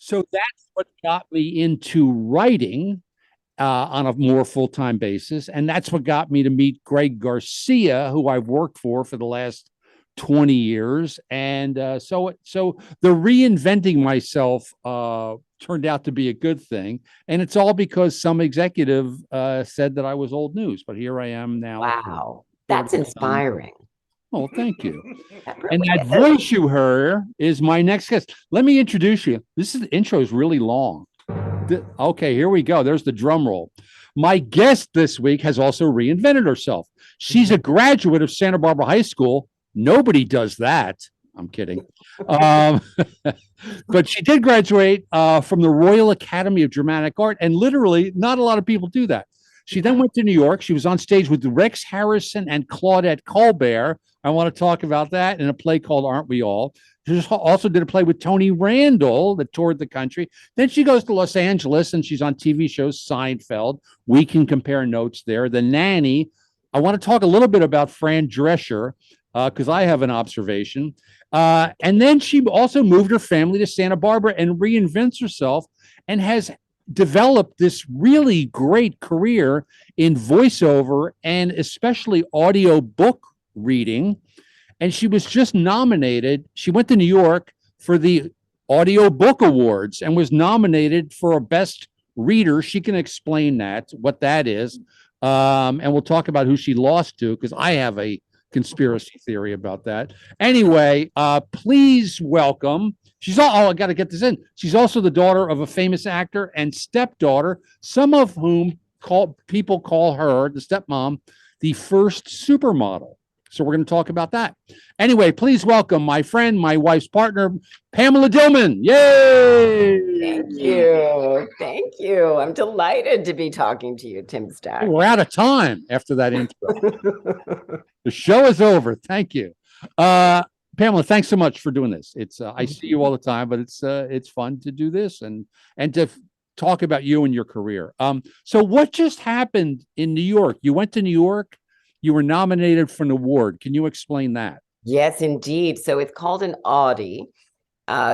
So that's what got me into writing on a more full-time basis. And that's what got me to meet Greg Garcia, who I've worked for the last 20 years. And so the reinventing myself turned out to be a good thing. And it's all because some executive said that I was old news. But here I am now. Wow. That's inspiring. Oh, thank you. Really And that voice you heard is my next guest. Let me introduce you. The intro is really long. Okay, here we go. There's the drum roll. My guest this week has also reinvented herself. She's a graduate of Santa Barbara High School. Nobody does that. I'm kidding. But she did graduate from the Royal Academy of Dramatic Art, and literally not a lot of people do that. She then went to New York. She was on stage with Rex Harrison and Claudette Colbert. I want to talk about that in a play called Aren't We All? She also did a play with Tony Randall that toured the country. Then she goes to Los Angeles and she's on TV shows Seinfeld. We can compare notes there. The Nanny. I want to talk a little bit about Fran Drescher because I have an observation. And then she also moved her family to Santa Barbara and reinvents herself and has developed this really great career in voiceover and especially audiobook reading. And she was just nominated. She went to New York for the Audiobook Awards and was nominated for a Best Reader. She can explain what that is. And we'll talk about who she lost to, because I have a conspiracy theory about that. Anyway, please welcome. I got to get this in. She's also the daughter of a famous actor and stepdaughter, some of whom people call her, the stepmom, the first supermodel. So we're going to talk about that. Anyway, please welcome my friend, my wife's partner, Pamela Dillman. Yay! Thank you. Thank you. I'm delighted to be talking to you, Tim Stack. We're out of time after that intro. The show is over. Thank you. Pamela, thanks so much for doing this. It's I see you all the time, but it's fun to do this and to talk about you and your career. So what just happened in New York? You went to New York. You were nominated for an award. Can you explain that? Yes, indeed. So it's called an Audie,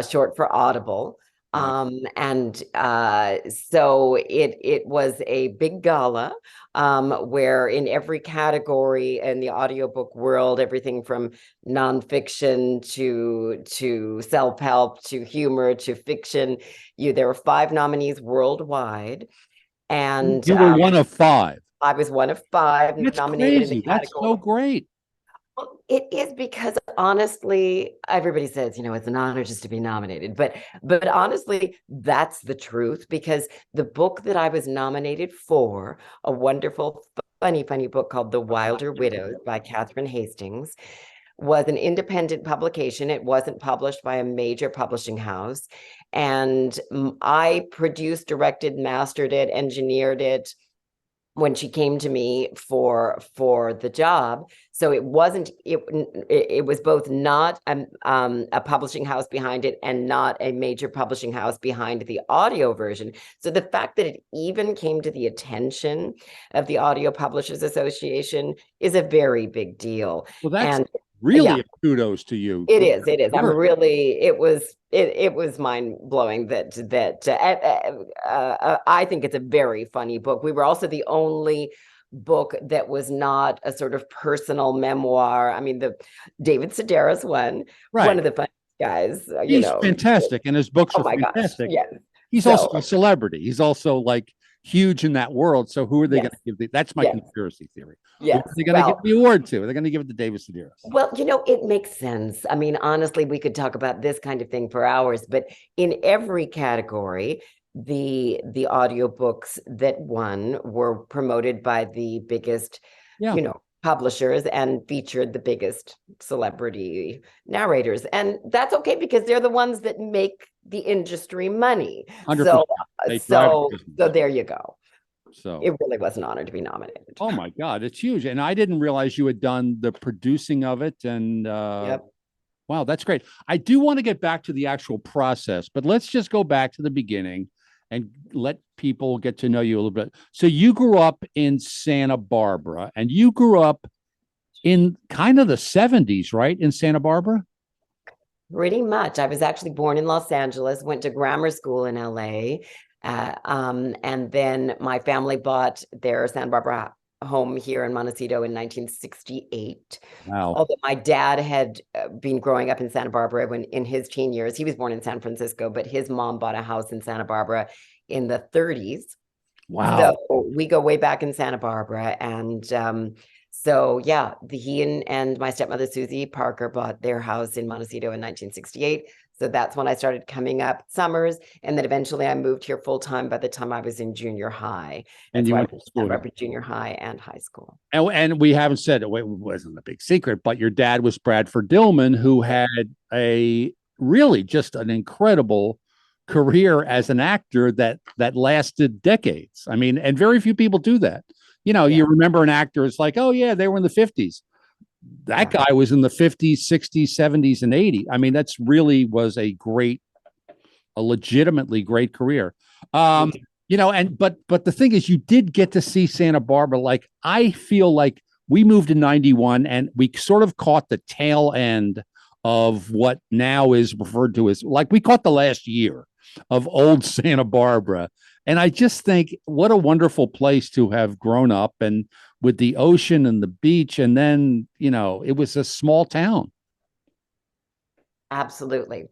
short for Audible. Right. So it was a big gala where in every category in the audiobook world, everything from nonfiction to self-help to humor to fiction, there were 5 nominees worldwide. And you were one of 5. I was one of 5 That's nominated crazy. in the category. That's so great. Well, it is because honestly, everybody says, it's an honor just to be nominated. But honestly, that's the truth, because the book that I was nominated for, a wonderful, funny book called The Wilder Widows by Catherine Hastings, was an independent publication. It wasn't published by a major publishing house. And I produced, directed, mastered it, engineered it when she came to me for the job. So it was both not a publishing house behind it and not a major publishing house behind the audio version. So the fact that it even came to the attention of the Audio Publishers Association is a very big deal. Well, that's really a kudos to you. It is. I'm really, it was mind blowing that I think it's a very funny book. We were also the only book that was not a sort of personal memoir. I mean, the David Sedaris one, one of the funny guys. He's fantastic, and his books are fantastic. Yes. He's also a celebrity. He's also like huge in that world. So who are they going to give that's my conspiracy theory. Yes. They're going to give the award to. They're going to give it to David Sedaris. Well, it makes sense. I mean, honestly, we could talk about this kind of thing for hours, but in every category, the audiobooks that won were promoted by the biggest, publishers and featured the biggest celebrity narrators. And that's okay, because they're the ones that make the industry money. 100%. So there you go. So it really was an honor to be nominated. Oh my God, it's huge. And I didn't realize you had done the producing of it. And wow, that's great. I do want to get back to the actual process, but let's just go back to the beginning and let people get to know you a little bit. So you grew up in Santa Barbara, and you grew up in kind of the 70s, right? In Santa Barbara? Pretty much. I was actually born in Los Angeles, went to grammar school in LA. And then my family bought their Santa Barbara home here in Montecito in 1968. Wow. Although my dad had been growing up in Santa Barbara when in his teen years, he was born in San Francisco, but his mom bought a house in Santa Barbara in the 30s. Wow. So we go way back in Santa Barbara. And so yeah, he and my stepmother, Susie Parker, bought their house in Montecito in 1968. So that's when I started coming up summers. And then eventually I moved here full time by the time I was in junior high. And That's you why I went to went to school Santa here. Barbara junior high and high school. And we haven't said it wasn't a big secret, but your dad was Bradford Dillman, who had a really just an incredible career as an actor that lasted decades. I mean, and very few people do that. You know, you remember an actor, it's like, oh yeah, they were in the 50s. That guy was in the 50s, 60s, 70s, and 80s. I mean, that's really was a legitimately great career. You know, but the thing is, you did get to see Santa Barbara. Like, I feel like we moved in 91 and we sort of caught the tail end of what now is referred to as, like, we caught the last year of old Santa Barbara. And I just think what a wonderful place to have grown up, and with the ocean and the beach. And then, you know, it was a small town. Absolutely.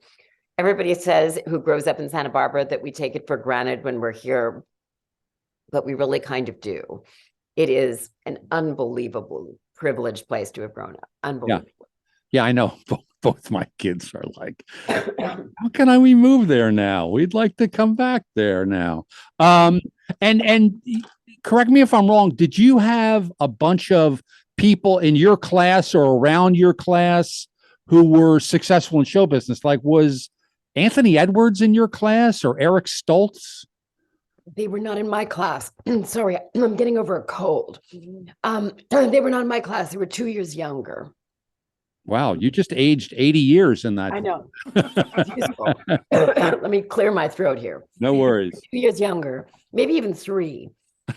Everybody says who grows up in Santa Barbara that we take it for granted when we're here, but we really kind of do. It is an unbelievable privileged place to have grown up. Unbelievable. Yeah, I know. Both my kids are like, how can we move there now? We'd like to come back there now. And correct me if I'm wrong, did you have a bunch of people in your class or around your class who were successful in show business? Like, was Anthony Edwards in your class or Eric Stoltz? They were not in my class. Sorry, I'm getting over a cold. They were not in my class. They were 2 years younger. Wow, you just aged 80 years in that. I know. Let me clear my throat here. No worries. 2 years younger, maybe even 3.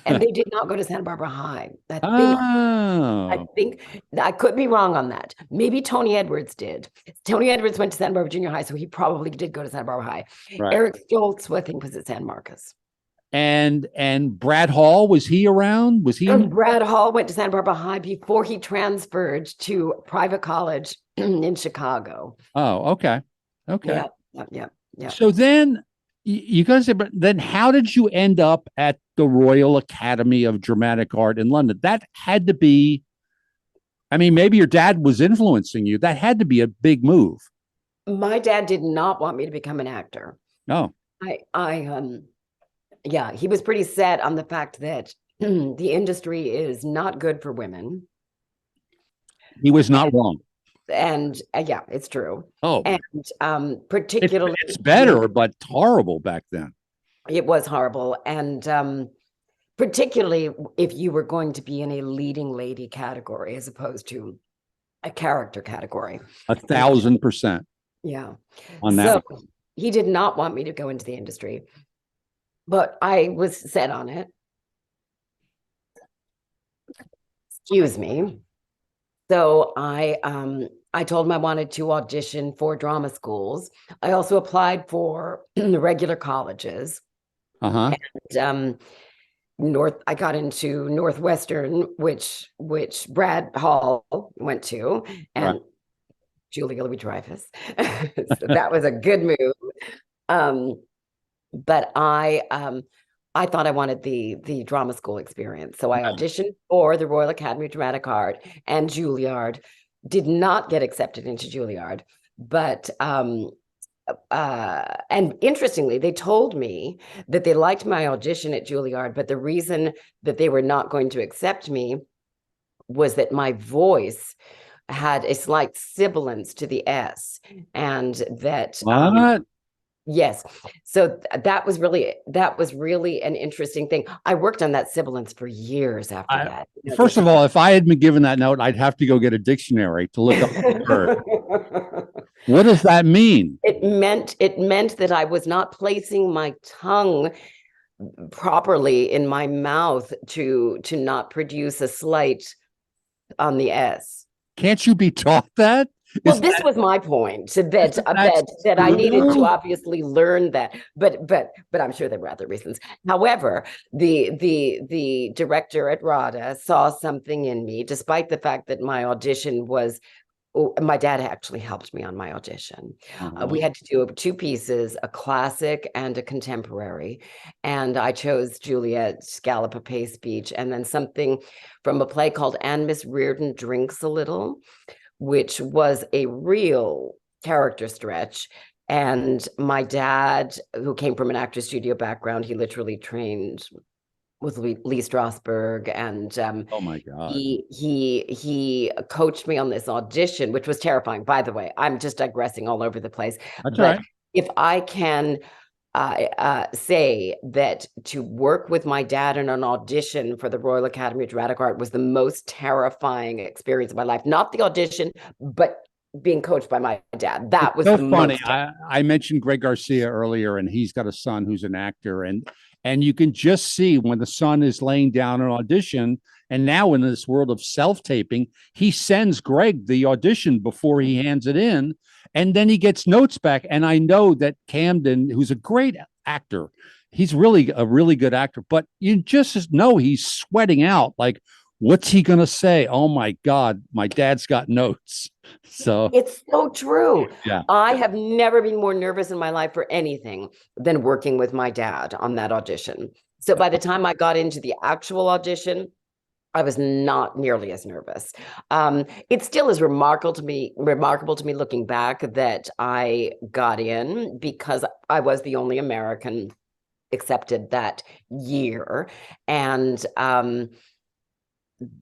And they did not go to Santa Barbara High. I think I could be wrong on that. Maybe Tony Edwards did. Tony Edwards went to Santa Barbara Junior High, so he probably did go to Santa Barbara High. Right. Eric Stoltz, I think, was at San Marcos. And Brad Hall, was he around? Was he? Brad Hall went to Santa Barbara High before he transferred to private college in Chicago. Oh, okay. Okay. Yeah. So then you guys, then how did you end up at the Royal Academy of Dramatic Art in London? That had to be, I mean, maybe your dad was influencing you. That had to be a big move. My dad did not want me to become an actor. No. Yeah, he was pretty set on the fact that the industry is not good for women. He was not wrong. And yeah, it's true. Oh, and particularly, it's better, but horrible back then. It was horrible. And particularly if you were going to be in a leading lady category as opposed to a character category. 1,000%. Yeah. On that. So he did not want me to go into the industry, but I was set on it. Excuse me. So I told him I wanted to audition for drama schools. I also applied for the regular colleges. Uh-huh. And I got into Northwestern, which Brad Hall went to, and right. Julia Louis-Dreyfus. So that was a good move. But I thought I wanted the drama school experience. So I auditioned for the Royal Academy of Dramatic Art and Juilliard. Did not get accepted into Juilliard, but and interestingly, they told me that they liked my audition at Juilliard, but the reason that they were not going to accept me was that my voice had a slight sibilance to the S, and that yes. So that was really an interesting thing. I worked on that sibilance for years after that. First of all, if I had been given that note, I'd have to go get a dictionary to look up the word. What does that mean? It meant that I was not placing my tongue properly in my mouth to not produce a slight on the S. Can't you be taught that? Well, Is this was my point that that's that I needed to true? obviously learn that, but I'm sure there were other reasons. However, the director at RADA saw something in me, despite the fact that my audition was. Oh, my dad actually helped me on my audition. We had to do two pieces, a classic and a contemporary. And I chose Juliet's Gallop a Pace speech, and then something from a play called And Miss Reardon Drinks a Little, which was a real character stretch. And my dad, who came from an actor studio background, he literally trained with Lee Strasberg, and Oh my God. he coached me on this audition, which was terrifying. By the way, I'm just digressing all over the place. That's But right. if I can say that to work with my dad in an audition for the Royal Academy of Dramatic Art was the most terrifying experience of my life. Not the audition, but being coached by my dad. That was So the funny. most. I mentioned Greg Garcia earlier, and he's got a son who's an actor, and you can just see when the son is laying down an audition. And now in this world of self-taping, he sends Greg the audition before he hands it in, and then he gets notes back. And I know that Camden, who's a great actor, he's really a really good actor, but you just know he's sweating out like, what's he gonna say? Oh my God, my dad's got notes. So It's so true. yeah. I have never been more nervous in my life for anything than working with my dad on that audition. So by the time I got into the actual audition, I was not nearly as nervous. It still is remarkable to me looking back that I got in because I was the only American accepted that year. And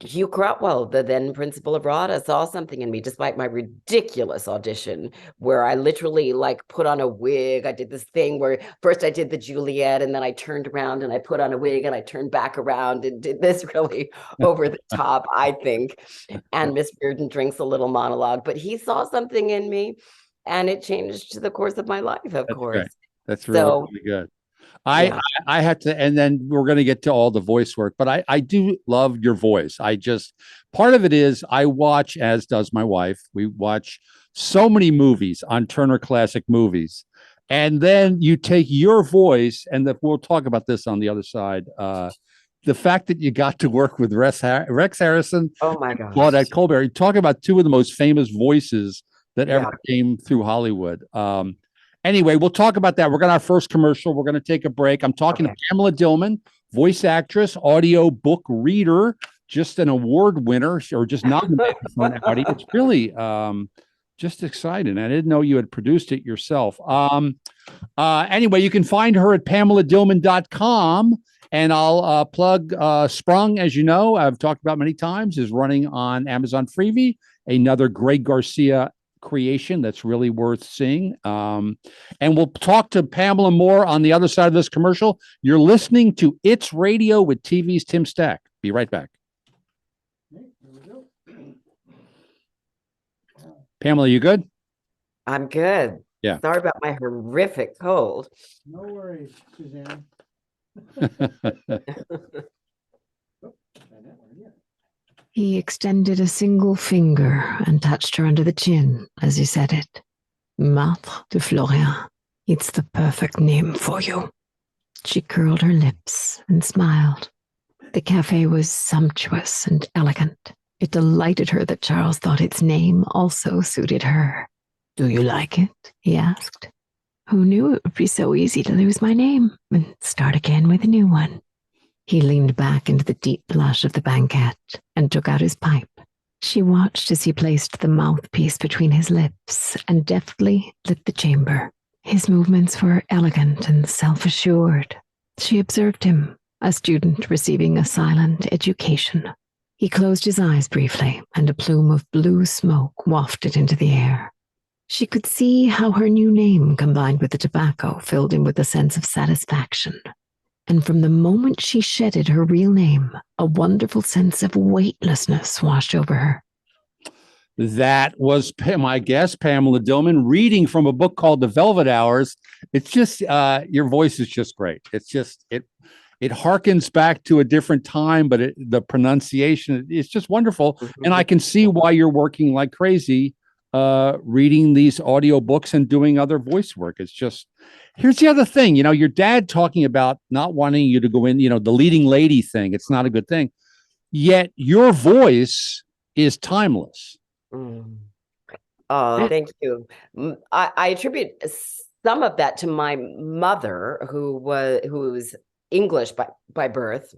Hugh Crotwell, the then principal of RADA, saw something in me despite my ridiculous audition where I literally like put on a wig. I did this thing where first I did the Juliet and then I turned around and I put on a wig and I turned back around and did this really over the top, I think. And Miss Reardon drinks a little monologue, but he saw something in me and it changed the course of my life, of That's course. great. That's really, So, really good. yeah. I had to, and then we're going to get to all the voice work, but I do love your voice. I just, part of it is I watch, as does my wife, we watch so many movies on Turner Classic Movies. And then you take your voice, and we'll talk about this on the other side. The fact that you got to work with Rex Harrison, Oh my gosh. Claudette Colbert, you talk about two of the most famous voices that ever Yeah. came through Hollywood. Anyway, we'll talk about that. We're going to our first commercial. We're going to take a break. I'm talking to Pamela Dillman, voice actress, audio book reader, just an award winner, or just nominated for an Audie. It's really just exciting. I didn't know you had produced it yourself. Anyway, you can find her at PamelaDillman.com. And I'll plug Sprung, as you know, I've talked about many times, is running on Amazon Freebie, another Greg Garcia creation that's really worth seeing. And we'll talk to Pamela more on the other side of this commercial. You're listening to It's Radio with TV's Tim Stack. Be right back. Pamela, you good? I'm good. Yeah. Sorry about my horrific cold. No worries, Suzanne. He extended a single finger and touched her under the chin as he said it. Marthe de Florian. It's the perfect name for you. She curled her lips and smiled. The cafe was sumptuous and elegant. It delighted her that Charles thought its name also suited her. Do you like it? He asked. Who knew it would be so easy to lose my name and start again with a new one? He leaned back into the deep blush of the banquette and took out his pipe. She watched as he placed the mouthpiece between his lips and deftly lit the chamber. His movements were elegant and self-assured. She observed him, a student receiving a silent education. He closed his eyes briefly, and a plume of blue smoke wafted into the air. She could see how her new name combined with the tobacco filled him with a sense of satisfaction. And from the moment she shedded her real name, a wonderful sense of weightlessness washed over her. That was my guest, Pamela Dillman, reading from a book called The Velvet Hours. It's just, your voice is just great. It's just, it harkens back to a different time, but the pronunciation is just wonderful. And I can see why you're working like crazy reading these audiobooks and doing other voice work. It's just, here's the other thing, your dad talking about not wanting you to go in, the leading lady thing. It's not a good thing. Yet your voice is timeless. Mm. Oh, thank you. I attribute some of that to my mother, who's English by birth,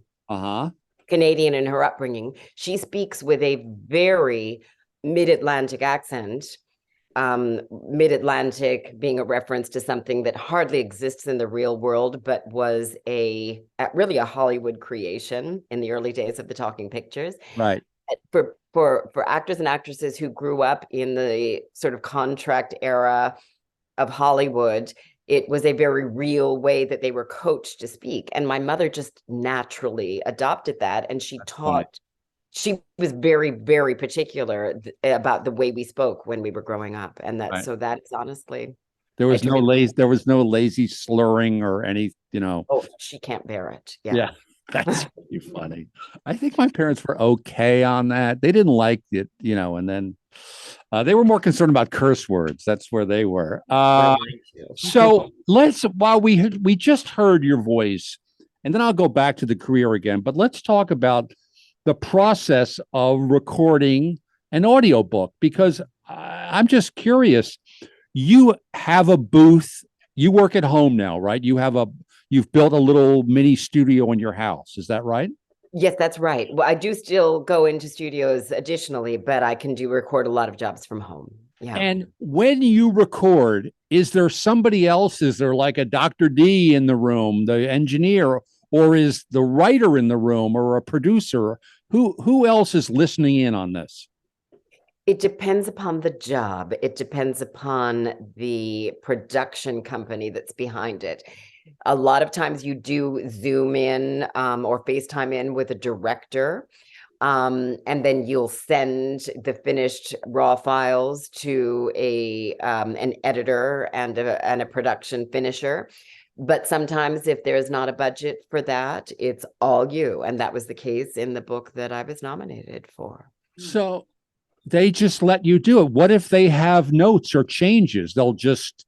Canadian in her upbringing. She speaks with a very mid-Atlantic accent. Mid-Atlantic being a reference to something that hardly exists in the real world, but was really a Hollywood creation in the early days of the talking pictures. Right. For actors and actresses who grew up in the sort of contract era of Hollywood, it was a very real way that they were coached to speak. And my mother just naturally adopted that. And she she was very, very particular about the way we spoke when we were growing up. And that's honestly. There was no lazy slurring or any, Oh, she can't bear it. Yeah. That's pretty funny. I think my parents were okay on that. They didn't like it, and then they were more concerned about curse words. That's where they were. So while we just heard your voice, and then I'll go back to the career again, but let's talk about the process of recording an audiobook, because I'm just curious. You have a booth. You work at home now, right? You've built a little mini studio in your house. Is that right? Yes, that's right. Well, I do still go into studios additionally, but I can record a lot of jobs from home. Yeah. And when you record, is there somebody else? Is there like a Dr. D in the room, the engineer, or is the writer in the room, or a producer? Who else is listening in on this? It depends upon the job. It depends upon the production company that's behind it. A lot of times you do Zoom in or FaceTime in with a director, and then you'll send the finished raw files to an editor and a production finisher. But sometimes if there's not a budget for that, it's all you. And that was the case in the book that I was nominated for. So they just let you do it. What if they have notes or changes? They'll just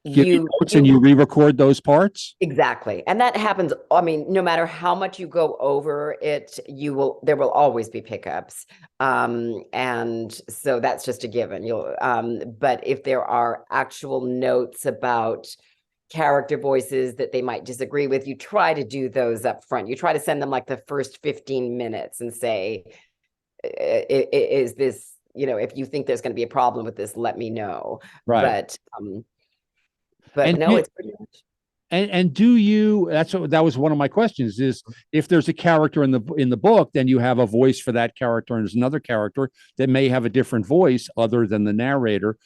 give you notes and you re-record those parts? Exactly. And that happens. I mean, no matter how much you go over it, there will always be pickups. And so that's just a given. But if there are actual notes about character voices that they might disagree with, you try to do those up front. You try to send them like the first 15 minutes and say, is this, if you think there's going to be a problem with this, let me know. Right. But no, it's pretty much. And do you, that was one of my questions, is if there's a character in the book, then you have a voice for that character, and there's another character that may have a different voice other than the narrator.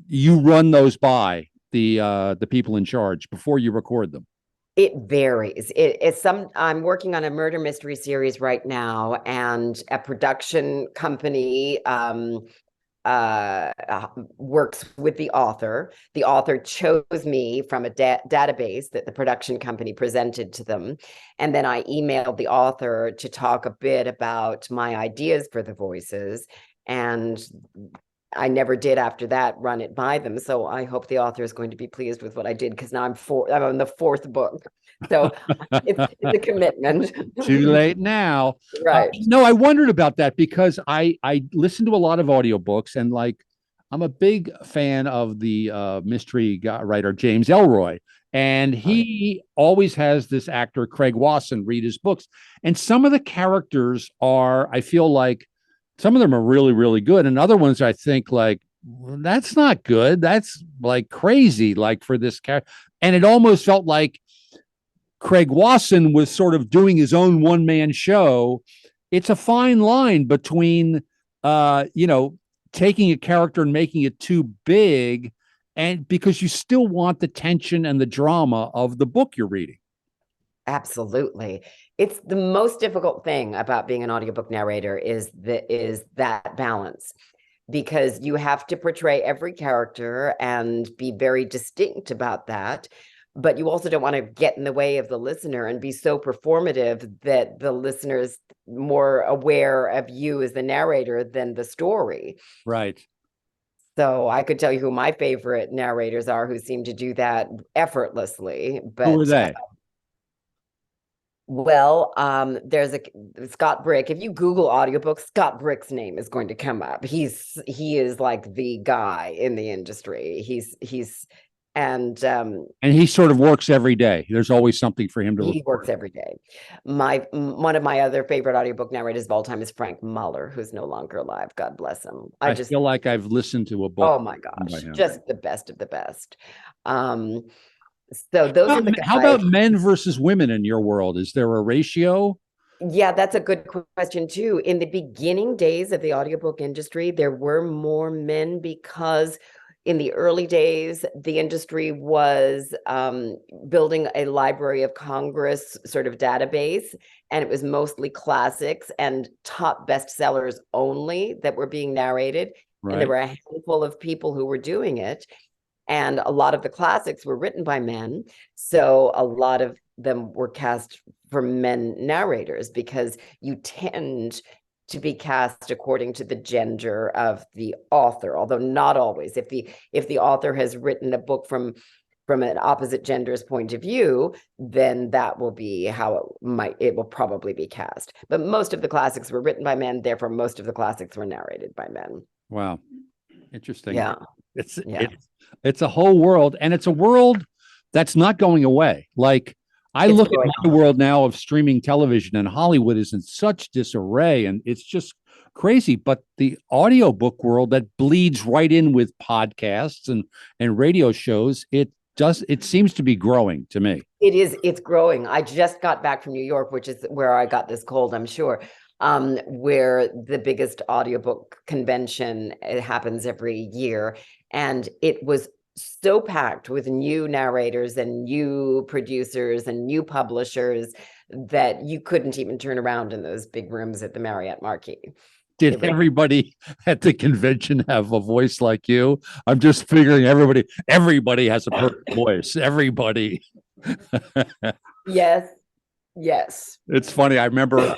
You run those by the people in charge before you record them. It varies. I'm working on a murder mystery series right now, and a production company works with the author. The author chose me from a database that the production company presented to them. And then I emailed the author to talk a bit about my ideas for the voices. And I never did after that run it by them. So I hope the author is going to be pleased with what I did, because now I'm on the fourth book. So it's a commitment. Too late now. Right. No, I wondered about that because I listen to a lot of audiobooks, and I'm a big fan of the mystery writer James Ellroy. And he always has this actor, Craig Wasson, read his books. And some of the characters I feel like some of them are really, really good. And other ones I think that's not good. That's crazy, for this character. And it almost felt like Craig Wasson was sort of doing his own one-man show. It's a fine line between, taking a character and making it too big, and because you still want the tension and the drama of the book you're reading. Absolutely. It's the most difficult thing about being an audiobook narrator is that balance, because you have to portray every character and be very distinct about that. But you also don't want to get in the way of the listener and be so performative that the listener's more aware of you as the narrator than the story. Right. So I could tell you who my favorite narrators are who seem to do that effortlessly. Who are But they? there's a Scott Brick. If you Google audiobooks, Scott Brick's name is going to come up. He is like the guy in the industry. And he sort of works every day. There's always something for him to he record. works every day. One of my other favorite audiobook narrators of all time is Frank Muller, who's no longer alive. God bless him. I feel like I've listened to a book. Oh my by gosh, him. just the best of the best. So those are the guys. How about men versus women in your world? Is there a ratio? Yeah, that's a good question too. In the beginning days of the audiobook industry, there were more men because in the early days, the industry was building a Library of Congress sort of database, and it was mostly classics and top bestsellers only that were being narrated. And there Right. were a handful of people who were doing it. And a lot of the classics were written by men. So a lot of them were cast for men narrators because you tend to be cast according to the gender of the author, although not always. If the author has written a book from an opposite gender's point of view, then that will be how it will probably be cast. But most of the classics were written by men, therefore most of the classics were narrated by men. Wow. Interesting. Yeah. It's a whole world, and it's a world that's not going away. Like I It's look at growing my on. world now of streaming television, and Hollywood is in such disarray, and it's just crazy. But the audiobook world that bleeds right in with podcasts and radio shows, it seems to be growing to me. It's growing. I just got back from New York, which is where I got this cold, I'm sure. Where the biggest audiobook convention, it happens every year. And it was so packed with new narrators and new producers and new publishers that you couldn't even turn around in those big rooms at the Marriott Marquis. Did everybody at the convention have a voice like you? I'm just figuring everybody has a perfect voice. Everybody. Yes. Yes. It's funny. I remember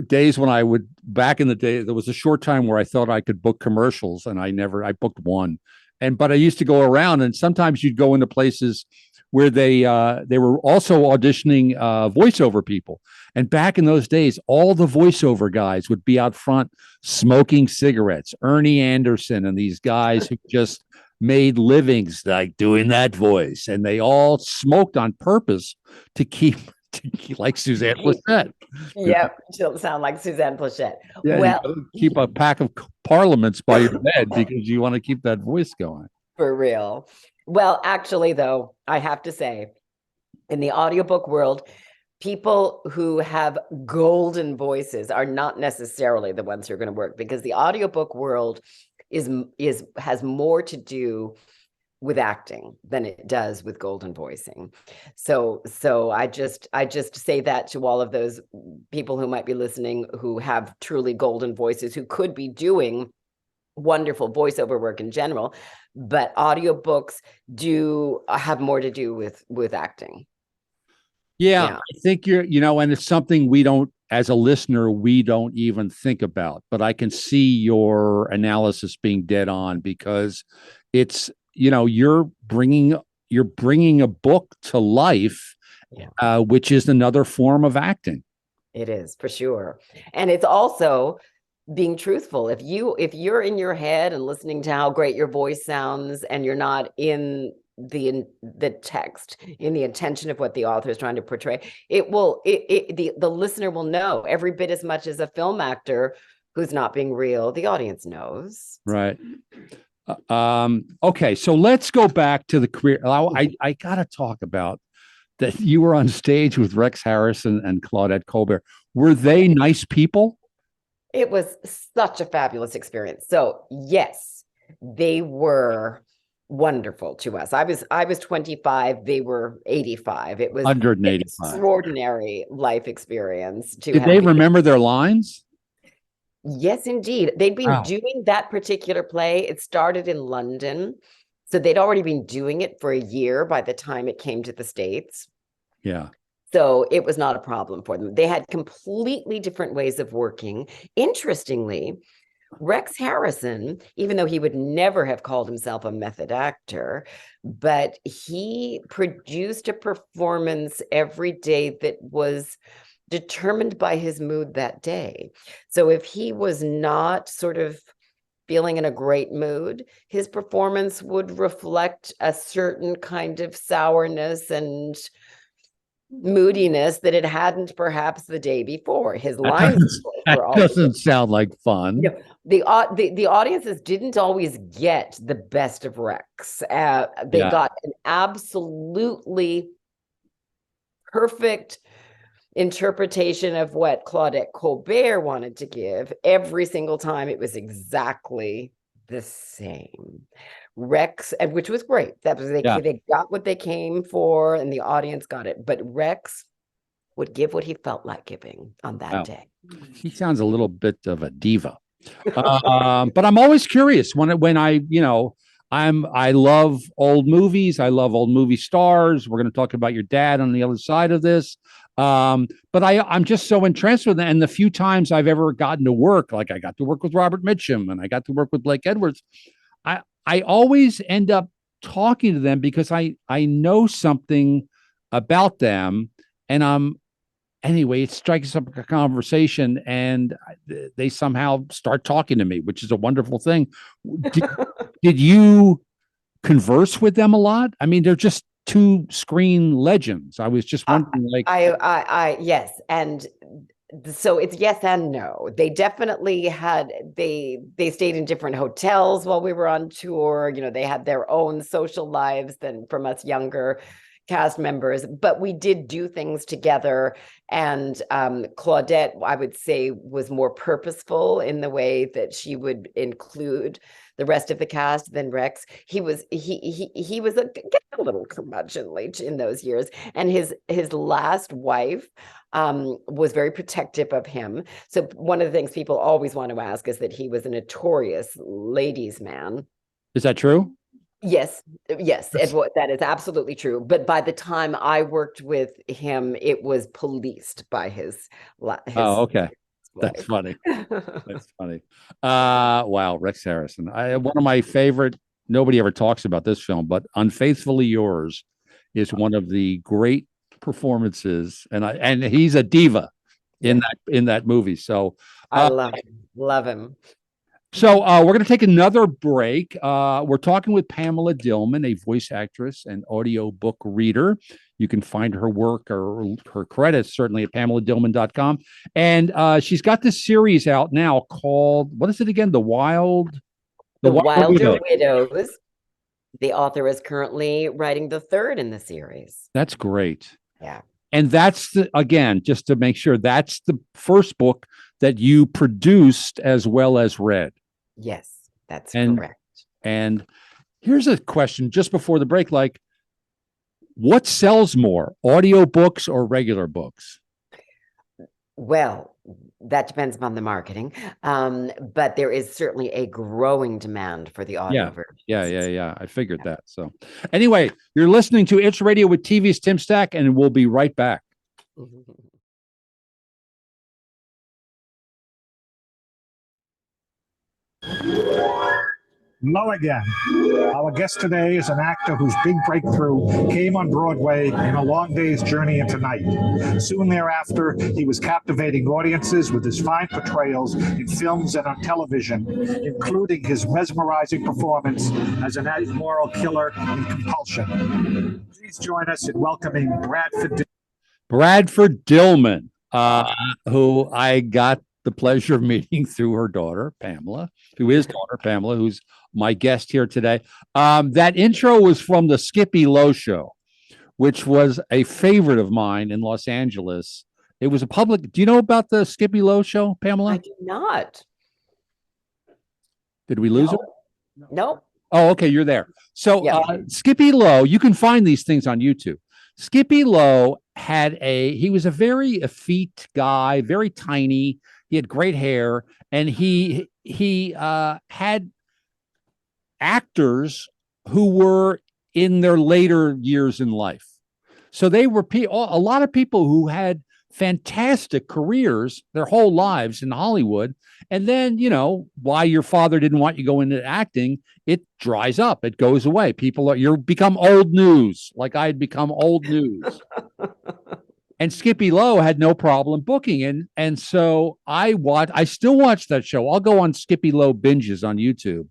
days when back in the day, there was a short time where I thought I could book commercials, and I booked one. But I used to go around, and sometimes you'd go into places where they were also auditioning voiceover people. And back in those days, all the voiceover guys would be out front smoking cigarettes. Ernie Anderson and these guys who just made livings like doing that voice, and they all smoked on purpose to keep like Suzanne Plachette. Yep, she'll sound like Suzanne Plachette. Yeah, well, keep a pack of parliaments by your bed because you want to keep that voice going. For real. Well, actually, though, I have to say, in the audiobook world, people who have golden voices are not necessarily the ones who are going to work, because the audiobook world has more to do with acting than it does with golden voicing. So I just say that to all of those people who might be listening who have truly golden voices, who could be doing wonderful voiceover work in general, but audiobooks do have more to do with acting. Yeah, I think and it's something we don't, as a listener, we don't even think about, but I can see your analysis being dead on, because it's, you're bringing a book to life, which is another form of acting. It is, for sure. And it's also being truthful. If you're in your head and listening to how great your voice sounds, and you're not in the text, in the intention of what the author is trying to portray, the listener will know every bit as much as a film actor who's not being real. The audience knows. Right. Okay, so let's go back to the career. I gotta talk about that. You were on stage with Rex Harrison and Claudette Colbert. Were they nice people? It was such a fabulous experience. So yes, they were wonderful to us. I was 25, they were 85. It was 185. Extraordinary life experience. Did they remember their lines? Yes, indeed. They'd been doing that particular play. It started in London, so they'd already been doing it for a year by the time it came to the States. Yeah. So it was not a problem for them. They had completely different ways of working. Interestingly, Rex Harrison, even though he would never have called himself a method actor, but he produced a performance every day that was determined by his mood that day. So if he was not sort of feeling in a great mood, his performance would reflect a certain kind of sourness and moodiness that it hadn't perhaps the day before. His lines That were always doesn't sound like fun. no, the audiences didn't always get the best of Rex. They Yeah. got an absolutely perfect interpretation of what Claudette Colbert wanted to give. Every single time it was exactly the same. Rex, and which was great. That was Yeah. they got what they came for, and the audience got it. But Rex would give what he felt like giving on that Wow. day. He sounds a little bit of a diva. But I'm always curious when I, I love old movies. I love old movie stars. We're going to talk about your dad on the other side of this. But I'm just so entranced with it. And the few times I've ever gotten to work, like I got to work with Robert Mitchum and I got to work with Blake Edwards, I always end up talking to them because I know something about them, and anyway, it strikes up a conversation and they somehow start talking to me, which is a wonderful thing. Did you converse with them a lot? I mean, they're just two screen legends. I was just wondering, like, Yes. And so it's yes and no. They definitely had, they stayed in different hotels while we were on tour. They had their own social lives than from us younger cast members, but we did do things together. And Claudette, I would say, was more purposeful in the way that she would include the rest of the cast than Rex. He was a little curmudgeonly in those years, and his last wife was very protective of him. So one of the things people always want to ask is that he was a notorious ladies' man. is that true? Yes, that is absolutely true. But by the time I worked with him, it was policed by his Oh, okay. That's wife. funny. That's funny. Wow, Rex Harrison. One of my favorite, nobody ever talks about this film, but Unfaithfully Yours is one of the great performances, and he's a diva in that movie. So I love him. So we're going to take another break. We're talking with Pamela Dillman, a voice actress and audiobook reader. You can find her work or her credits certainly at PamelaDillman.com. And she's got this series out now called, what is it again? The Wilder Widows. The author is currently writing the third in the series. That's great. Yeah. And that's again, just to make sure, that's the first book that you produced as well as read. Yes, that's correct. And here's a question just before the break, like, what sells more, audiobooks or regular books? Well, that depends upon the marketing. But there is certainly a growing demand for the audio version. Yeah. I figured that. So anyway, you're listening to It's Radio with TV's Tim Stack, and we'll be right back. Hello again. Our guest today is an actor whose big breakthrough came on Broadway in A Long Day's Journey into Night. Soon thereafter, he was captivating audiences with his fine portrayals in films and on television, including his mesmerizing performance as an amoral killer in Compulsion. Please join us in welcoming Bradford Dillman, who I got the pleasure of meeting through her daughter, Pamela, who's my guest here today. That intro was from the Skippy Lowe show, which was a favorite of mine in Los Angeles. It was a public. Do you know about the Skippy Lowe show, Pamela? I do not. Did we lose her? Nope. Oh, okay. You're there. So Skippy Lowe, you can find these things on YouTube. Skippy Lowe he was a very effete guy, very tiny. He had great hair, and he had actors who were in their later years in life. So they were a lot of people who had fantastic careers their whole lives in Hollywood. And then, why your father didn't want you to go into acting, it dries up, it goes away. You become old news, like I had become old news. And Skippy Lowe had no problem booking. And so I still watch that show. I'll go on Skippy Lowe binges on YouTube.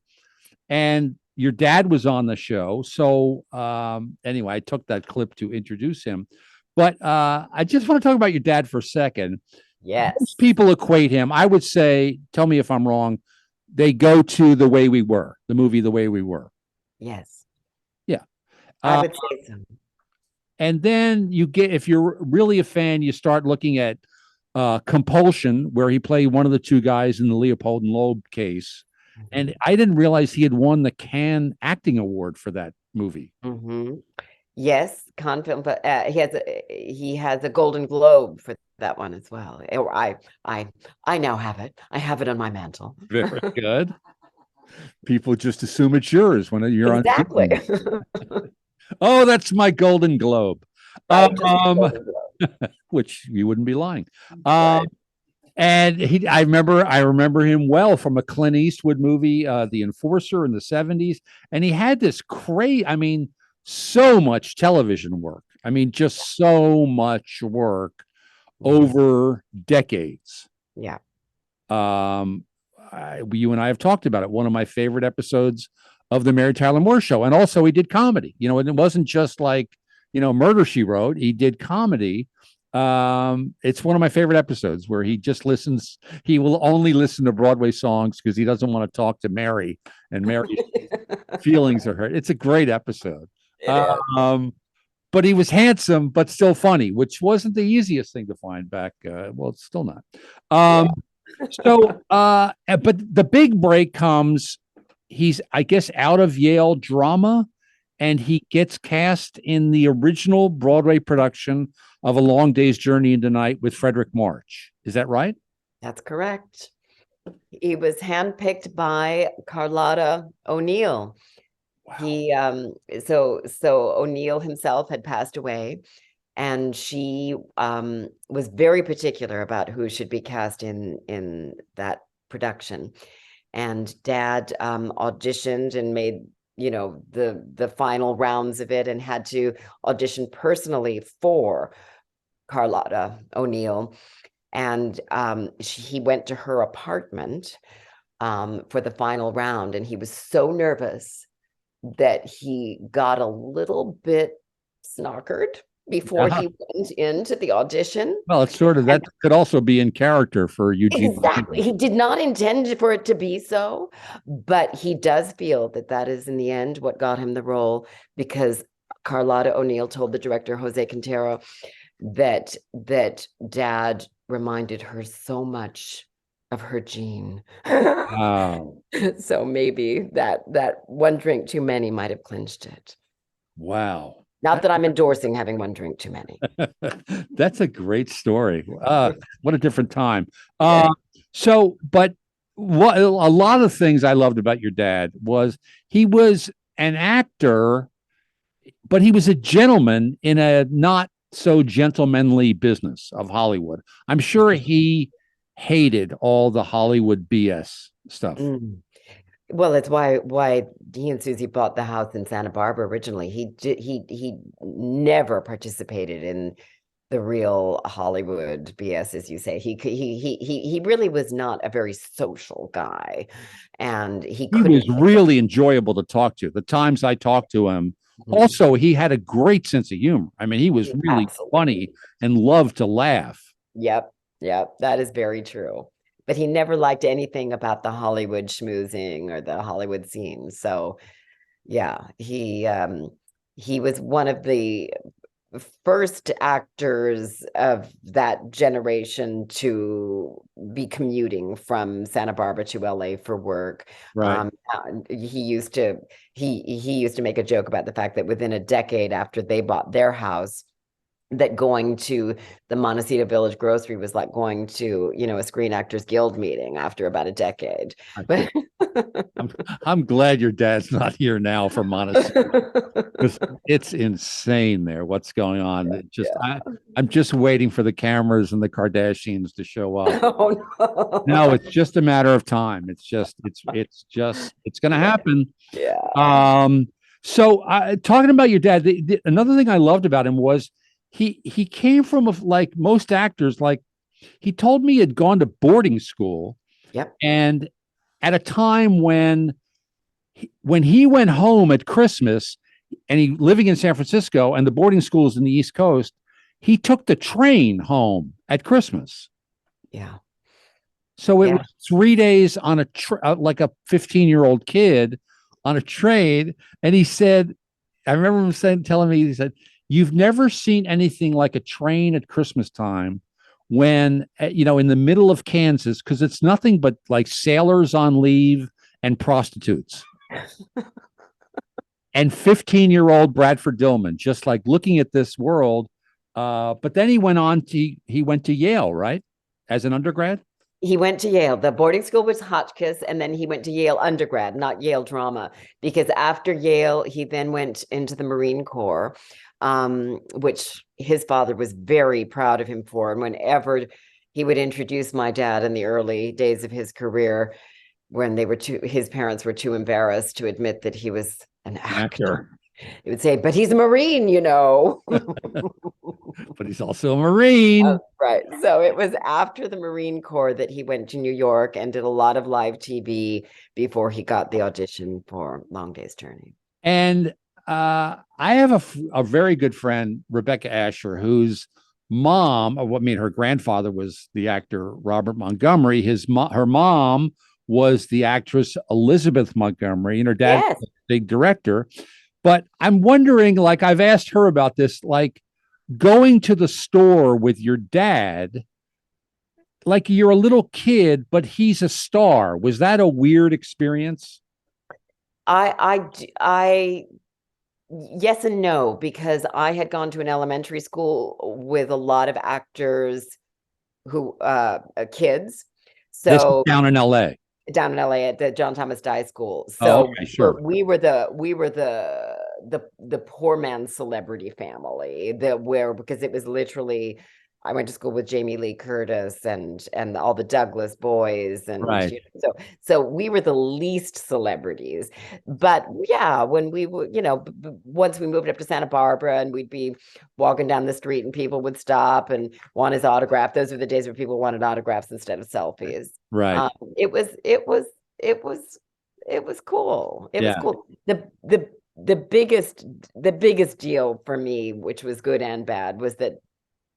And your dad was on the show. So anyway, I took that clip to introduce him. But I just want to talk about your dad for a second. Yes. Most people equate him, I would say, tell me if I'm wrong, they go to The Way We Were, the movie The Way We Were. Yes. Yeah. I would say so. And then if you're really a fan, you start looking at Compulsion, where he played one of the two guys in the Leopold and Loeb case. And I didn't realize he had won the Cannes Acting Award for that movie. Mm-hmm. Yes, Confilm, but he has a Golden Globe for that one as well. I now have it. I have it on my mantle. Very good. People just assume it's yours when you're exactly. on. Oh, that's my Golden Globe. Which you wouldn't be lying. Right. And I remember him well from a Clint Eastwood movie, The Enforcer in the 70s. And he had this so much television work. Just so much work over decades. Yeah. You and I have talked about it. One of my favorite episodes of the Mary Tyler Moore Show. And also he did comedy, and it wasn't just like, Murder, She Wrote. He did comedy. It's one of my favorite episodes where he just listens. He will only listen to Broadway songs because he doesn't want to talk to Mary, and Mary's feelings are hurt. It's a great episode. But he was handsome, but still funny, which wasn't the easiest thing to find back. Well, it's still not. But the big break comes. He's, I guess, out of Yale drama, and he gets cast in the original Broadway production of A Long Day's Journey into Night with Frederick March. Is that right? That's correct. He was handpicked by Carlotta O'Neill. Wow. He so O'Neill himself had passed away, and she was very particular about who should be cast in that production. And Dad auditioned and made the final rounds of it, and had to audition personally for Carlotta O'Neill. And he went to her apartment for the final round, and he was so nervous that he got a little bit snockered before he went into the audition. Well, it's sort of, that could also be in character for Eugene. Exactly. He did not intend for it to be so, but he does feel that is in the end what got him the role, because Carlotta O'Neill told the director, Jose Quintero, that Dad reminded her so much of her Jean. Wow. So maybe that one drink too many might have clinched it. Wow. Not that I'm endorsing having one drink too many. That's a great story. What a different time. But what a lot of things I loved about your dad was he was an actor, but he was a gentleman in a not so gentlemanly business of Hollywood. I'm sure he hated all the Hollywood BS stuff. Well, it's why he and Susie bought the house in Santa Barbara originally. He never participated in the real Hollywood BS, as you say. He really was not a very social guy, and he was really enjoyable to talk to. The times I talked to him, also he had a great sense of humor. He was really funny and loved to laugh. Yep, that is very true. But he never liked anything about the Hollywood schmoozing or the Hollywood scene. So, yeah, he was one of the first actors of that generation to be commuting from Santa Barbara to LA for work. Right. He used to make a joke about the fact that within a decade after they bought their house, that going to the Montecito Village Grocery was like going to, a Screen Actors Guild meeting after about a decade. I'm glad your dad's not here now for Montecito. 'Cause it's insane there. What's going on? I'm just waiting for the cameras and the Kardashians to show up. Oh No, no. it's just a matter of time. It's going to happen. Yeah. So talking about your dad, another thing I loved about him was he came from like most actors, like he told me he had gone to boarding school. Yep. And at a time when he went home at Christmas and he living in San Francisco and the boarding schools in the East Coast, he took the train home at Christmas. Yeah. So it was 3 days on like a 15-year-old kid on a train. And he said, I remember him telling me, he said, "You've never seen anything like a train at Christmas time when, in the middle of Kansas, because it's nothing but like sailors on leave and prostitutes." And 15-year-old Bradford Dillman, just like looking at this world. But then he went to Yale, right? As an undergrad? He went to Yale. The boarding school was Hotchkiss, and then he went to Yale undergrad, not Yale drama, because after Yale, he then went into the Marine Corps, which his father was very proud of him for. And whenever he would introduce my dad in the early days of his career, when his parents were too embarrassed to admit that he was an actor. He would say, "But he's a Marine, But he's also a Marine. Right. So it was after the Marine Corps that he went to New York and did a lot of live TV before he got the audition for Long Day's Journey. And I have a very good friend, Rebecca Asher, whose her grandfather was the actor Robert Montgomery. Her mom was the actress Elizabeth Montgomery, and her dad was a big director. But I'm wondering, like, I've asked her about this, like going to the store with your dad, like you're a little kid, but he's a star. Was that a weird experience? Yes and no, because I had gone to an elementary school with a lot of actors who kids. So this was down in LA. Down in LA at the John Thomas Dye School. So sure. we were the poor man's celebrity family because it was literally, I went to school with Jamie Lee Curtis and all the Douglas boys. And so we were the least celebrities. But yeah, when we were, once we moved up to Santa Barbara and we'd be walking down the street and people would stop and want his autograph. Those were the days where people wanted autographs instead of selfies. Right. It was cool. It was cool. The biggest deal for me, which was good and bad, was that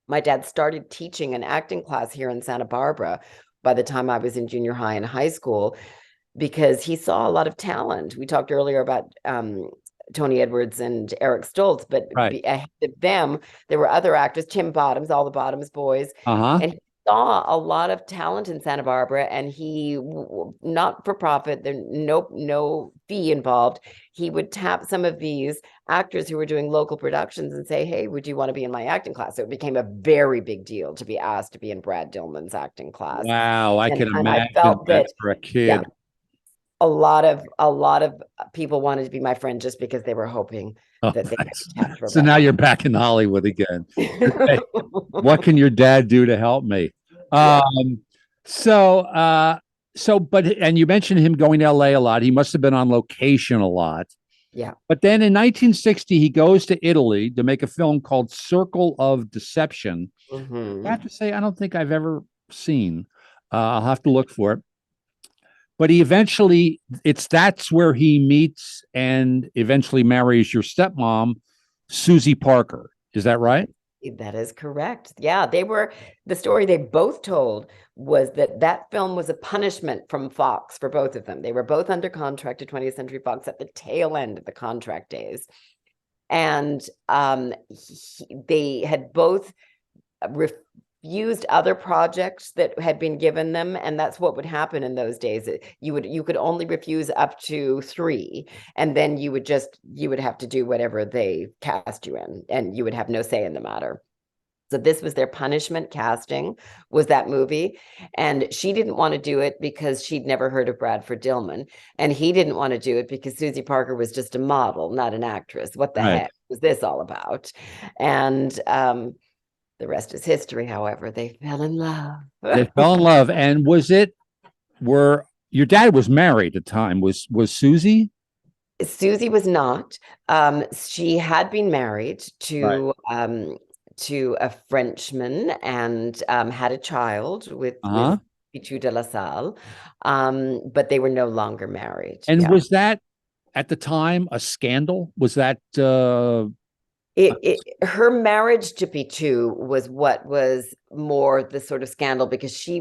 my dad started teaching an acting class here in Santa Barbara by the time I was in junior high and high school, because he saw a lot of talent. We talked earlier about Tony Edwards and Eric Stoltz, but ahead of them, there were other actors, Tim Bottoms, all the Bottoms boys. And he saw a lot of talent in Santa Barbara, and he, not for profit, there no fee involved. He would tap some of these actors who were doing local productions and say, "Hey, would you want to be in my acting class?" So it became a very big deal to be asked to be in Brad Dillman's acting class. Wow, I can imagine I felt that for a kid. A lot of people wanted to be my friend just because they were hoping that they could tap for. So now you're back in Hollywood again. Hey, what can your dad do to help me? And you mentioned him going to LA a lot. He must have been on location a lot. Yeah. But then in 1960, he goes to Italy to make a film called Circle of Deception. I have to say, I don't think I've ever seen. I'll have to look for it. But that's where he meets and eventually marries your stepmom, Susie Parker. Is that right? That is correct. Yeah, the story they both told was that film was a punishment from Fox for both of them. They were both under contract to 20th Century Fox at the tail end of the contract days. And they had both refused other projects that had been given them, and that's what would happen in those days. You could only refuse up to 3, and then you would have to do whatever they cast you in, and you would have no say in the matter. So this was their punishment casting, was that movie. And she didn't want to do it because she'd never heard of Bradford Dillman. And he didn't want to do it because Susie Parker was just a model, not an actress. What the Right. heck was this all about? And the rest is history, however. They fell in love. They fell in love. And were your dad was married at the time? Was Susie? Susie was not. She had been married to a Frenchman and had a child with Ep2 de la Salle, but they were no longer married. And was that at the time a scandal? Was that her marriage to Ep2 was what was more the sort of scandal, because she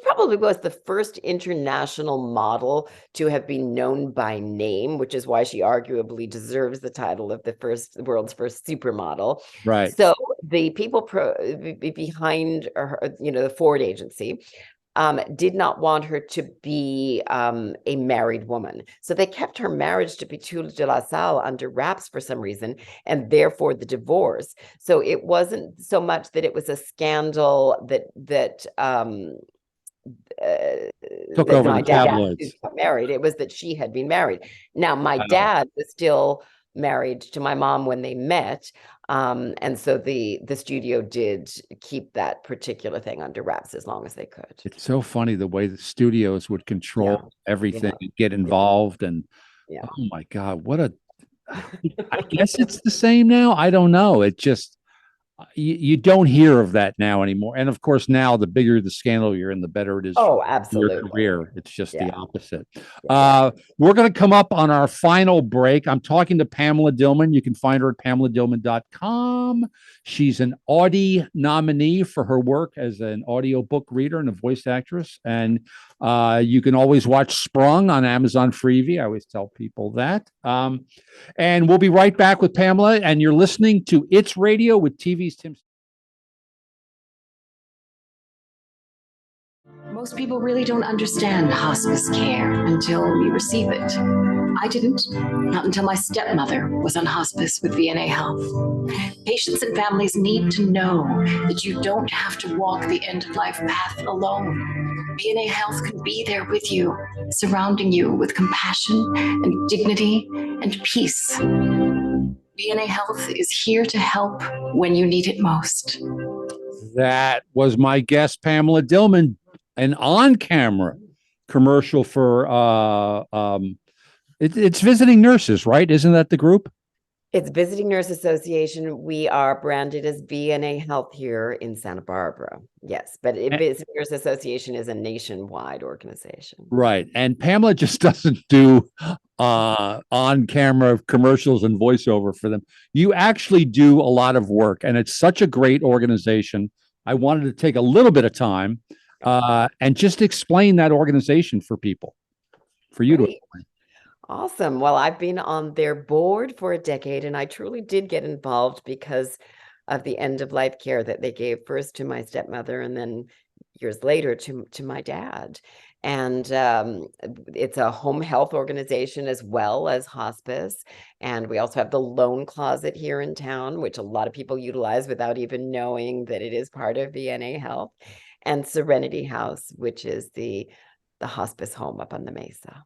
probably was the first international model to have been known by name, which is why she arguably deserves the title of the world's first supermodel. right? So the people behind her, the Ford agency, did not want her to be a married woman. So they kept her marriage to Ep2 de la Salle under wraps for some reason, and therefore the divorce. So it wasn't so much that it was a scandal that Took that over my the dad tabloids. got married. It was that she had been married. Now, my dad was still married to my mom when they met. And so the studio did keep that particular thing under wraps as long as they could. It's so funny the way the studios would control everything and get involved. And oh my God, I guess it's the same now. I don't know. It just, you don't hear of that now anymore. And of course, now the bigger the scandal you're in, the better it is for your career. It's just the opposite. We're going to come up on our final break. I'm talking to Pamela Dillman. You can find her at PamelaDillman.com. She's an Audie nominee for her work as an audiobook reader and a voice actress. And you can always watch Sprung on Amazon Freevee. I always tell people that. And we'll be right back with Pamela. And you're listening to It's Radio with TV's Tim. Most people really don't understand hospice care until we receive it. I didn't, not until my stepmother was on hospice with VNA Health. Patients and families need to know that you don't have to walk the end-of-life path alone. VNA Health can be there with you, surrounding you with compassion and dignity and peace. VNA Health is here to help when you need it most. That was my guest, Pamela Dillman, an on-camera commercial for it's Visiting Nurses, right? Isn't that the group? It's Visiting Nurse Association. We are branded as VNA Health here in Santa Barbara. Yes, but Visiting Nurse Association is a nationwide organization. Right. And Pamela just doesn't do on-camera commercials and voiceover for them. You actually do a lot of work, and it's such a great organization. I wanted to take a little bit of time and just explain that organization for people, for you to explain. Awesome. Well, I've been on their board for a decade, and I truly did get involved because of the end-of-life care that they gave first to my stepmother and then years later to my dad. And it's a home health organization as well as hospice. And we also have the Lone Closet here in town, which a lot of people utilize without even knowing that it is part of VNA Health, and Serenity House, which is the hospice home up on the Mesa.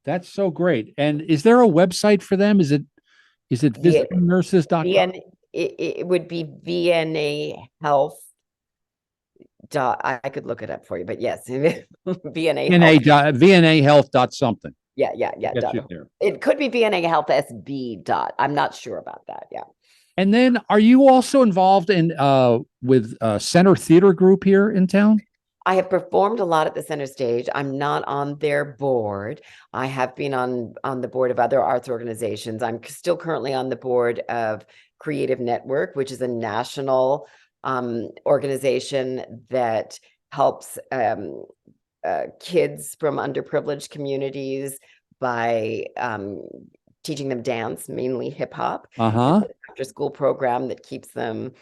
That's so great. And is there a website for them? Is it visitingnurses.com? It would be VNA Health. I could look it up for you, but yes, VNA Health dot something. Yeah. It could be VNA Health SB . I'm not sure about that. Yeah. And then, are you also involved in with Center Theater Group here in town? I have performed a lot at the Center Stage. I'm not on their board. I have been on the board of other arts organizations. I'm still currently on the board of Creative Network, which is a national organization that helps kids from underprivileged communities by teaching them dance, mainly hip hop. After school program that keeps them,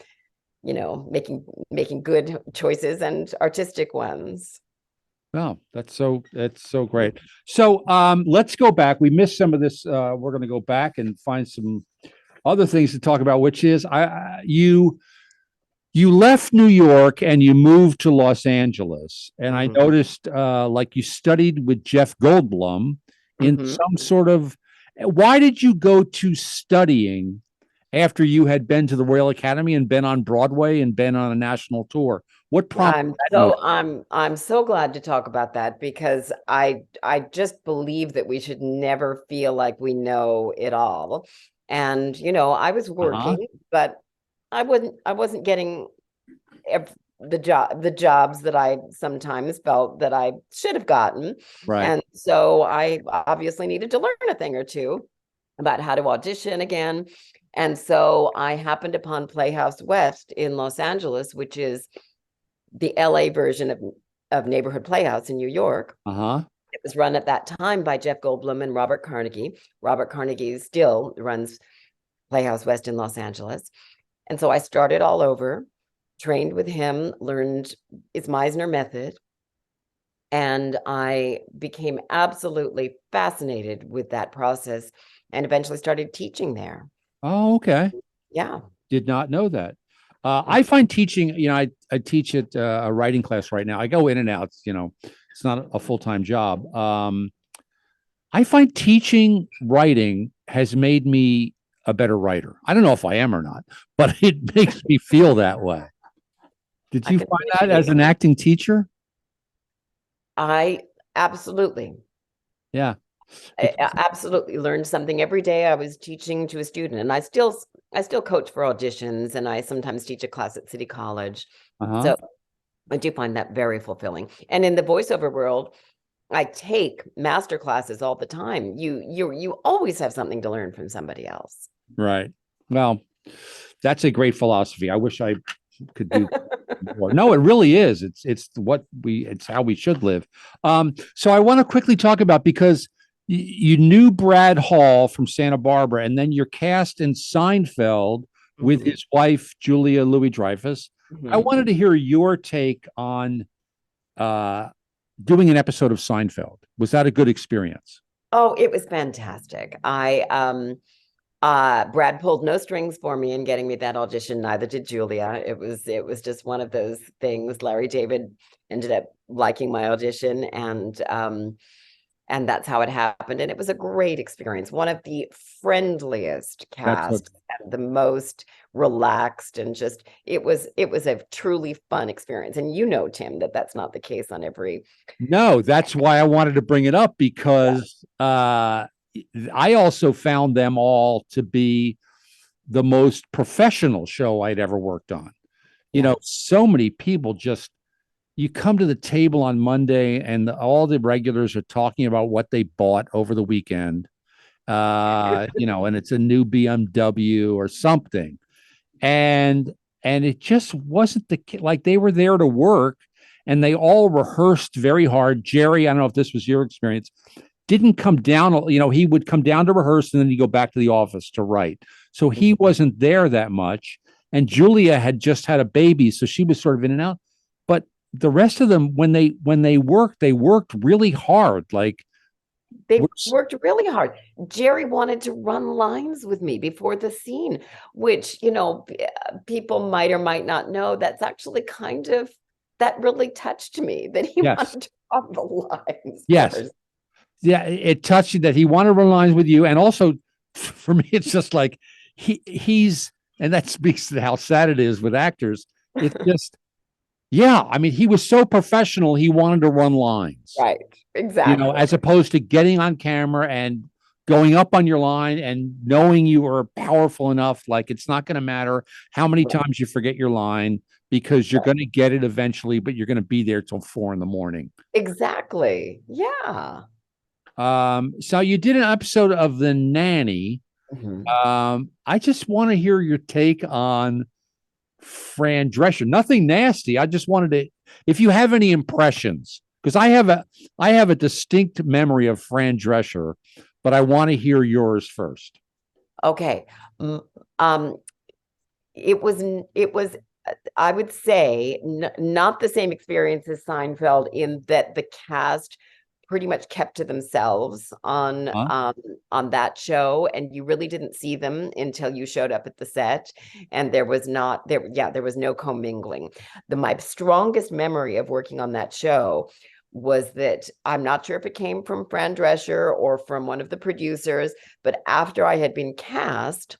making good choices and artistic ones. Wow, that's so great. So let's go back. We missed some of this. We're going to go back and find some other things to talk about, which is you left New York and you moved to Los Angeles. And I noticed like you studied with Jeff Goldblum in some sort of, why did you go to studying after you had been to the Royal Academy and been on Broadway and been on a national tour? What prompted I'm so glad to talk about that, because I just believe that we should never feel like we know it all. And I was working, but I wasn't getting the jobs that I sometimes felt that I should have gotten. Right. And so I obviously needed to learn a thing or two about how to audition again. And so I happened upon Playhouse West in Los Angeles, which is the LA version of Neighborhood Playhouse in New York. It was run at that time by Jeff Goldblum and Robert Carnegie. Robert Carnegie still runs Playhouse West in Los Angeles. And so I started all over, trained with him, learned his Meisner method, and I became absolutely fascinated with that process and eventually started teaching there. Oh, okay. Yeah. Did not know that. I find teaching, I teach at a writing class right now. I go in and out, it's not a full-time job. I find teaching writing has made me a better writer. I don't know if I am or not, but it makes me feel that way. Did you find that as an acting teacher? I absolutely. Yeah. I absolutely learned something every day I was teaching to a student, and I still coach for auditions, and I sometimes teach a class at City College. So I do find that very fulfilling. And in the voiceover world, I take master classes all the time. You always have something to learn from somebody else. Right. Well, that's a great philosophy. I wish I could do more. No, it really is. It's how we should live. So I want to quickly talk about, because you knew Brad Hall from Santa Barbara, and then you're cast in Seinfeld with his wife, Julia Louis-Dreyfus. I wanted to hear your take on doing an episode of Seinfeld. Was that a good experience? Oh, it was fantastic. Brad pulled no strings for me in getting me that audition. Neither did Julia. It was just one of those things. Larry David ended up liking my audition, and that's how it happened. And it was a great experience. One of the friendliest cast, and the most relaxed, and just, it was a truly fun experience. And Tim, that's not the case on every. No, that's why I wanted to bring it up, because I also found them all to be the most professional show I'd ever worked on. So many people just, you come to the table on Monday and all the regulars are talking about what they bought over the weekend, and it's a new BMW or something. And it just wasn't like they were there to work, and they all rehearsed very hard. Jerry, I don't know if this was your experience, didn't come down, he would come down to rehearse and then he'd go back to the office to write. So he wasn't there that much. And Julia had just had a baby, so she was sort of in and out. But the rest of them, when they worked really hard. Like, they worked really hard. Jerry wanted to run lines with me before the scene, which, people might or might not know. That's actually that really touched me, that he wanted to run the lines. Yes. Yeah, it touched you that he wanted to run lines with you. And also, for me, it's just like he's, and that speaks to how sad it is with actors. It's just, he was so professional, he wanted to run lines. Right, exactly. As opposed to getting on camera and going up on your line and knowing you are powerful enough, like it's not going to matter how many times you forget your line, because you're going to get it eventually, but you're going to be there till 4 a.m. Exactly. Yeah. So you did an episode of The Nanny. I just want to hear your take on Fran Drescher. Nothing nasty. I just wanted to, if you have any impressions, because I have a distinct memory of Fran Drescher, but I want to hear yours first. Okay. It was I would say not the same experience as Seinfeld, in that the cast pretty much kept to themselves Huh? on that show, and you really didn't see them until you showed up at the set, and there was no commingling. My strongest memory of working on that show was that, I'm not sure if it came from Fran Drescher or from one of the producers, but after I had been cast,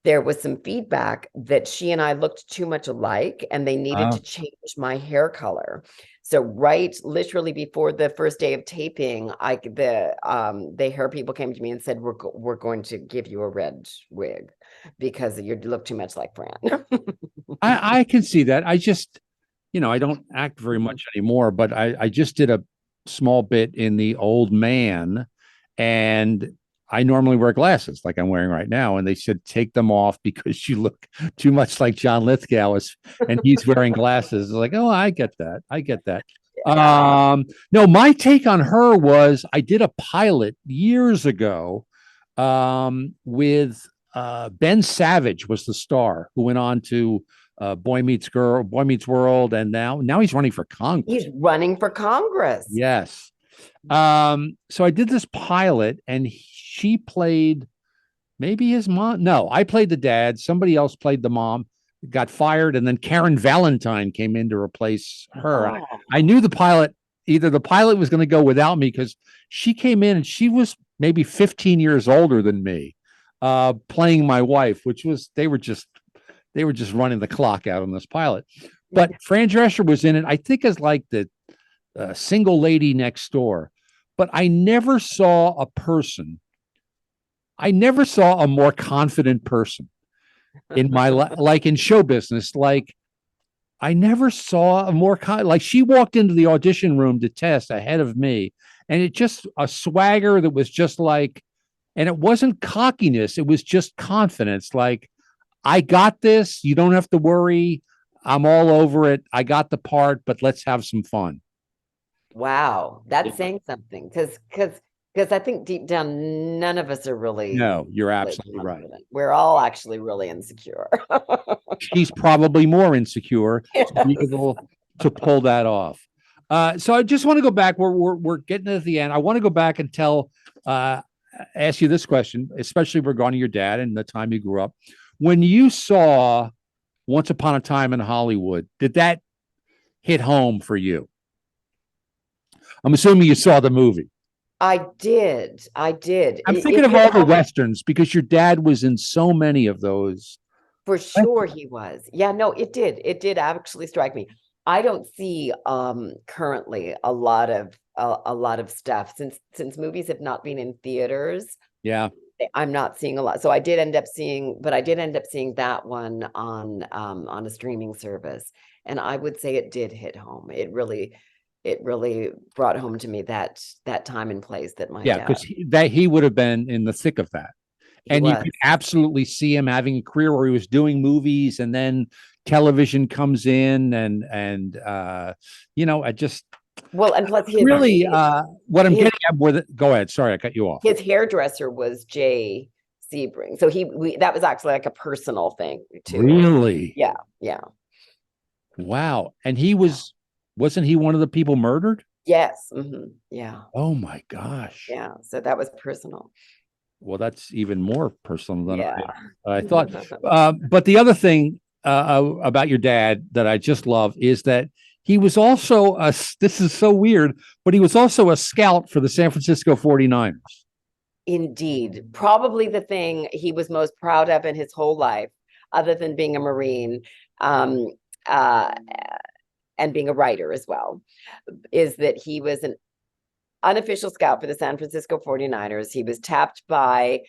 there was some feedback that she and I looked too much alike and they needed to change my hair color. So literally before the first day of taping, the hair people came to me and said, we're going to give you a red wig because you look too much like Fran. I can see that. I just, I don't act very much anymore, but I just did a small bit in The Old Man, and I normally wear glasses like I'm wearing right now. And they said, take them off because you look too much like John Lithgow and he's wearing glasses. Like, oh, I get that. I get that. Yeah. No, my take on her was I did a pilot years ago with Ben Savage was the star who went on to Boy Meets World, and now he's running for Congress. He's running for Congress. Yes. So I did this pilot, and she played maybe his mom. No, I played the dad. Somebody else played the mom, got fired, and then Karen Valentine came in to replace her. Oh. I knew the pilot was going to go without me because she came in and she was maybe 15 years older than me, playing my wife, they were just running the clock out on this pilot. But Fran Drescher was in it, I think, as like the single lady next door. But I never saw a more confident person in my like in show business. Like, I never saw a more like, she walked into the audition room to test ahead of me, and it just a swagger that was just like, and it wasn't cockiness, it was just confidence. Like, I got this. You don't have to worry. I'm all over it. I got the part, but let's have some fun. Wow, that's saying something, because I think deep down, none of us are really. No, you're absolutely right. We're all actually really insecure. She's probably more insecure to be able to pull that off. So I just want to go back. We're getting to the end. I want to go back and ask you this question, especially regarding your dad and the time you grew up. When you saw Once Upon a Time in Hollywood, did that hit home for you? I'm assuming you saw the movie. I did. I'm thinking of all the Westerns because your dad was in so many of those. For sure he was. Yeah, no, it did. It did actually strike me. I don't see currently a lot of stuff since movies have not been in theaters. Yeah. I'm not seeing a lot. So I did end up seeing that one on a streaming service. And I would say it did hit home. It really brought home to me that time and place that my dad. Because he would have been in the thick of that. And you could absolutely see him having a career where he was doing movies, and then television comes in, and I just. Well, and plus what I'm getting at with it. Go ahead. Sorry, I cut you off. His hairdresser was Jay Sebring, so that was actually like a personal thing too. Really? Yeah. Wow. And wasn't he one of the people murdered? Yes. Mm-hmm. Yeah. Oh my gosh. Yeah. So that was personal. Well, that's even more personal than I thought. But the other thing about your dad that I just love is that he was also this is so weird, but he was also a scout for the San Francisco 49ers. Indeed. Probably the thing he was most proud of in his whole life, other than being a Marine, and being a writer as well, is that he was an unofficial scout for the San Francisco 49ers. He was tapped by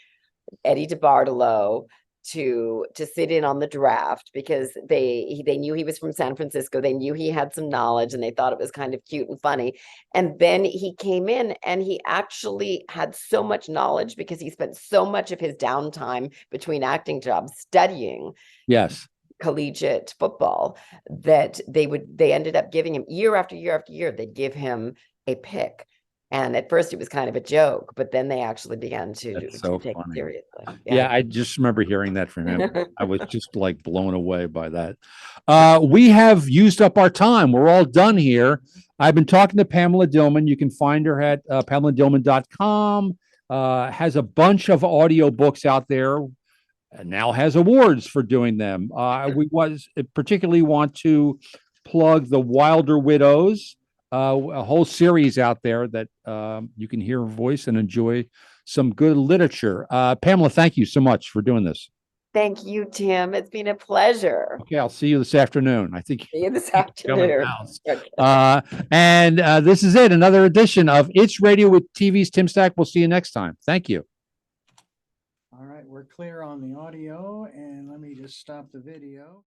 Eddie DeBartolo to sit in on the draft because they knew he was from San Francisco. They knew he had some knowledge, and they thought it was kind of cute and funny. And then he came in, and he actually had so much knowledge because he spent so much of his downtime between acting jobs studying. Yes. Collegiate football, that they ended up giving him year after year after year, they'd give him a pick. And at first it was kind of a joke, but then they actually began to take it seriously. Yeah, I just remember hearing that from him. I was just like blown away by that. We have used up our time. We're all done here. I've been talking to Pamela Dillman. You can find her at PamelaDillman.com. Has a bunch of audiobooks out there and now has awards for doing them. We particularly want to plug The Wilder Widows, a whole series out there that you can hear her voice and enjoy some good literature. Pamela, thank you so much for doing this. Thank you, Tim. It's been a pleasure. Okay, I'll see you this afternoon. I think See you this coming afternoon. house. Okay. And this is it, another edition of It's Radio with TV's Tim Stack. We'll see you next time. Thank you. All right, we're clear on the audio, and let me just stop the video.